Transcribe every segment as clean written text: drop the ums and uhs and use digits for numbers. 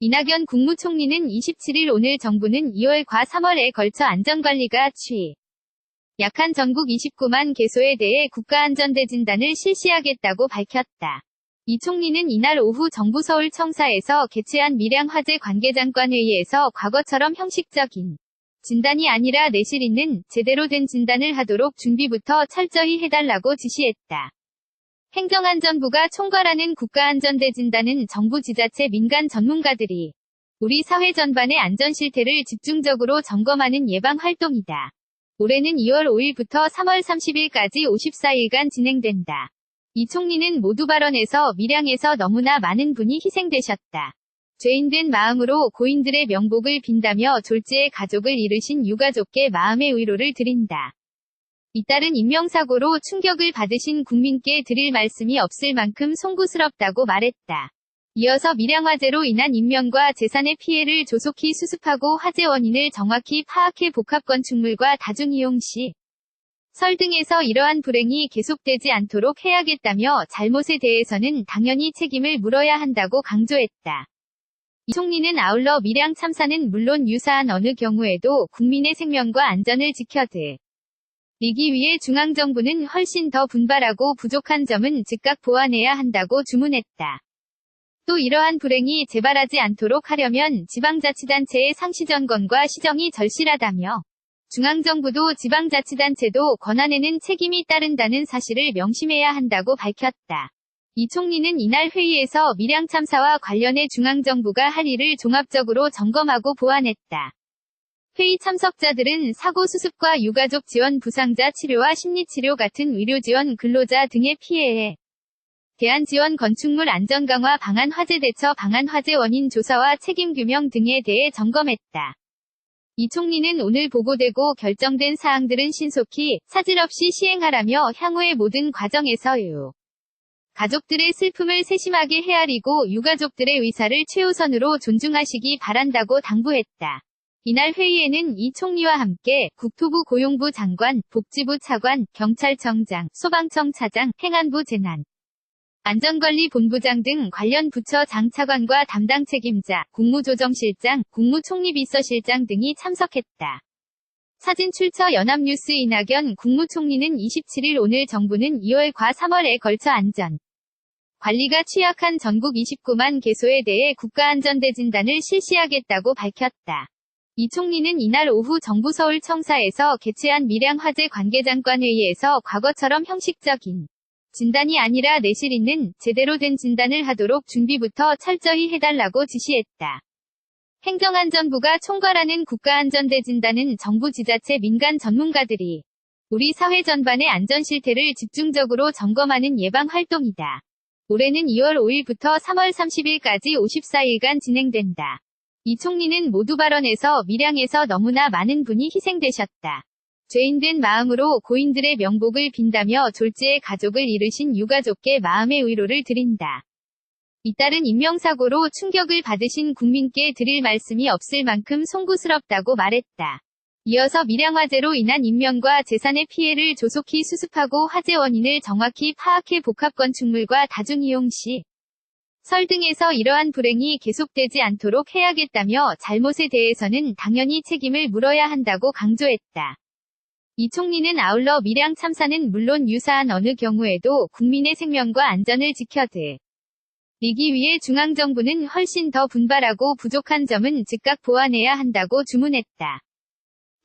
이낙연 국무총리는 27일 오늘 정부는 2월과 3월에 걸쳐 안전관리가 약한 전국 29만 개소에 대해 국가안전대진단을 실시하겠다고 밝혔다. 이 총리는 이날 오후 정부 서울청사에서 개최한 밀양화재 관계장관회의에서 과거처럼 형식적인 진단이 아니라 내실 있는 제대로 된 진단을 하도록 준비부터 철저히 해달라고 지시했다. 행정안전부가 총괄하는 국가안전대진단은 정부 지자체 민간 전문가들이 우리 사회 전반의 안전 실태를 집중적으로 점검하는 예방 활동이다. 올해는 2월 5일부터 3월 30일까지 54일간 진행된다. 이 총리는 모두 발언에서 밀양에서 너무나 많은 분이 희생되셨다. 죄인된 마음으로 고인들의 명복을 빈다며 졸지에 가족을 잃으신 유가족께 마음의 위로를 드린다. 잇따른 인명사고로 충격을 받으신 국민께 드릴 말씀이 없을 만큼 송구스럽다고 말했다. 이어서 밀양화재로 인한 인명과 재산의 피해를 조속히 수습하고 화재 원인을 정확히 파악해 복합건축물과 다중이용 시 설 등에서 이러한 불행이 계속되지 않도록 해야겠다며 잘못에 대해서는 당연히 책임을 물어야 한다고 강조했다. 이 총리는 아울러 밀양 참사는 물론 유사한 어느 경우에도 국민의 생명과 안전을 지켜드리기 위해 중앙정부는 훨씬 더 분발하고 부족한 점은 즉각 보완해야 한다고 주문했다. 또 이러한 불행이 재발하지 않도록 하려면 지방자치단체의 상시점검과 시정이 절실하다며 중앙정부도 지방자치단체도 권한에는 책임이 따른다는 사실을 명심해야 한다고 밝혔다. 이 총리는 이날 회의에서 밀양 참사와 관련해 중앙정부가 할 일을 종합적으로 점검하고 보완했다. 회의 참석자들은 사고 수습과 유가족 지원, 부상자 치료와 심리치료 같은 의료지원, 근로자 등의 피해에 대한 지원, 건축물 안전 강화 방안, 화재 대처 방안, 화재 원인 조사와 책임 규명 등에 대해 점검했다. 이 총리는 오늘 보고되고 결정된 사항들은 신속히 차질 없이 시행하라며 향후의 모든 과정에서 가족들의 슬픔을 세심하게 헤아리고 유가족들의 의사를 최우선으로 존중하시기 바란다고 당부했다. 이날 회의에는 이 총리와 함께 국토부 고용부 장관, 복지부 차관, 경찰청장, 소방청 차장, 행안부 재난 안전관리본부장 등 관련 부처 장차관과 담당 책임자, 국무조정실장, 국무총리비서실장 등이 참석했다. 사진 출처 연합뉴스. 이낙연 국무총리는 27일 오늘 정부는 2월과 3월에 걸쳐 안전 관리가 취약한 전국 29만 개소에 대해 국가안전대진단을 실시하겠다고 밝혔다. 이 총리는 이날 오후 정부 서울청사에서 개최한 밀양화재 관계장관회의에서 과거처럼 형식적인 진단이 아니라 내실 있는 제대로 된 진단을 하도록 준비부터 철저히 해달라고 지시했다. 행정안전부가 총괄하는 국가안전대진단은 정부 지자체 민간 전문가들이 우리 사회 전반의 안전 실태를 집중적으로 점검하는 예방 활동이다. 올해는 2월 5일부터 3월 30일까지 54일간 진행된다. 이 총리는 모두 발언에서 밀양에서 너무나 많은 분이 희생되셨다. 죄인된 마음으로 고인들의 명복을 빈다며 졸지에 가족을 잃으신 유가족께 마음의 위로를 드린다. 잇따른 인명사고로 충격을 받으신 국민께 드릴 말씀이 없을 만큼 송구스럽다고 말했다. 이어서 밀양화재로 인한 인명과 재산의 피해를 조속히 수습하고 화재 원인을 정확히 파악해 복합건축물과 다중이용 시 설 등에서 이러한 불행이 계속되지 않도록 해야겠다며 잘못에 대해서는 당연히 책임을 물어야 한다고 강조했다. 이 총리는 아울러 밀양 참사는 물론 유사한 어느 경우에도 국민의 생명과 안전을 지켜드리기 위해 중앙정부는 훨씬 더 분발하고 부족한 점은 즉각 보완해야 한다고 주문했다.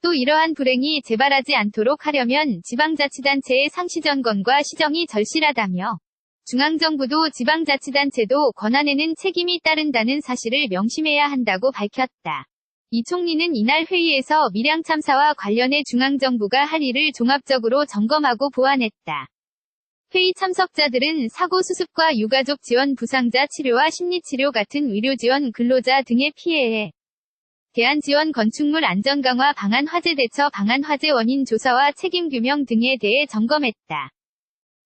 또 이러한 불행이 재발하지 않도록 하려면 지방자치단체의 상시점검과 시정이 절실하다며 중앙정부도 지방자치단체도 권한에는 책임이 따른다는 사실을 명심해야 한다고 밝혔다. 이 총리는 이날 회의에서 밀양 참사와 관련해 중앙정부가 할 일을 종합적으로 점검하고 보완했다. 회의 참석자들은 사고 수습과 유가족 지원, 부상자 치료와 심리치료 같은 의료지원, 근로자 등의 피해에 대한 지원, 건축물 안전 강화 방안, 화재 대처 방안, 화재 원인 조사와 책임 규명 등에 대해 점검했다.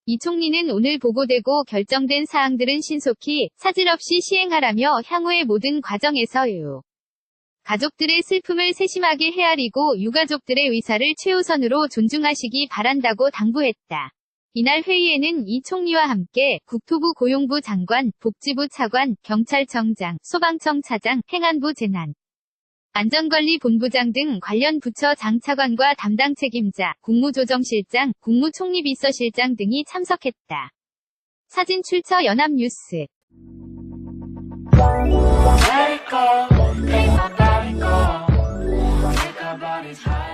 이 총리는 오늘 보고되고 결정된 사항들은 신속히 차질 없이 시행하라며 향후의 모든 과정에서 가족들의 슬픔을 세심하게 헤아리고 유가족들의 의사를 최우선으로 존중하시기 바란다고 당부했다. 이날 회의에는 이 총리와 함께 국토부 고용부 장관, 복지부 차관, 경찰청장, 소방청 차장, 행안부 재난 안전관리본부장 등 관련 부처 장차관과 담당 책임자, 국무조정실장, 국무총리비서실장 등이 참석했다. 사진 출처 연합뉴스. Let it go, make my body go. Take our bodies high.